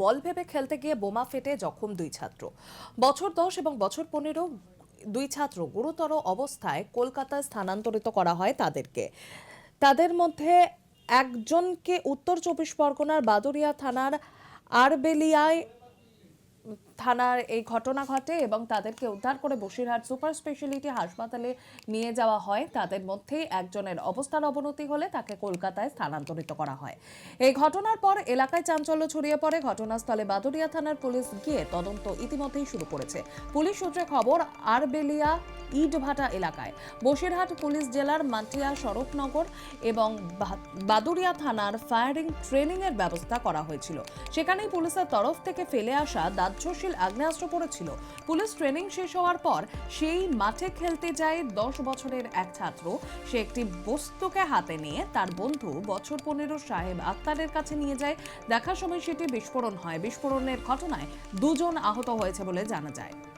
বল ভেবে খেলতে গিয়ে বোমা ফেটে জখম দুই ছাত্র। বছর 10 এবং বছর 15 দুই ছাত্র গুরুতর অবস্থায় কলকাতায় স্থানান্তরিত করা হয় তাদেরকে। তাদের মধ্যে একজনকে উত্তর 24 পরগনার বাদুড়িয়া থানার আরবেলিয়ায় থানার এই ঘটনা ঘটে এবং তাদেরকে উদ্ধার করে বসিরহাট সুপার স্পেশালিটি হাসপাতালে নিয়ে যাওয়া হয়। তাদের মধ্যে একজনের অবস্থার অবনতি হলে তাকে কলকাতায় স্থানান্তরিত করা হয়। এই ঘটনার পর এলাকায় চাঞ্চল্য ছড়িয়ে পড়ে। ঘটনাস্থলে বাদুড়িয়া থানার পুলিশ গিয়ে তদন্ত ইতিমধ্যেই শুরু করেছে। পুলিশ সূত্রে খবর, আরবেলিয়া ইটভাটা এলাকায় বসিরহাট পুলিশ জেলার মাটিয়া শরৎনগর এবং বাদুড়িয়া থানার ফায়ারিং ট্রেনিং এর ব্যবস্থা করা হয়েছিল। সেখানেই পুলিশের তরফ থেকে ফেলে আসা দাহ্যশীল আগ্নেয়াস্ত্র পড়েছিল। পুলিশ ট্রেনিং শেষ হওয়ার পর সেই মাঠে খেলতে যায় 10 বছরের এক ছাত্র। সে একটি বস্তুকে হাতে নিয়ে তার বন্ধু বছর 15 সাহেব আক্তারের কাছে নিয়ে যায়। দেখার সময় সেটি বিস্ফোরণ হয়। বিস্ফোরণের ঘটনায় দুজন আহত হয়েছে বলে জানা যায়।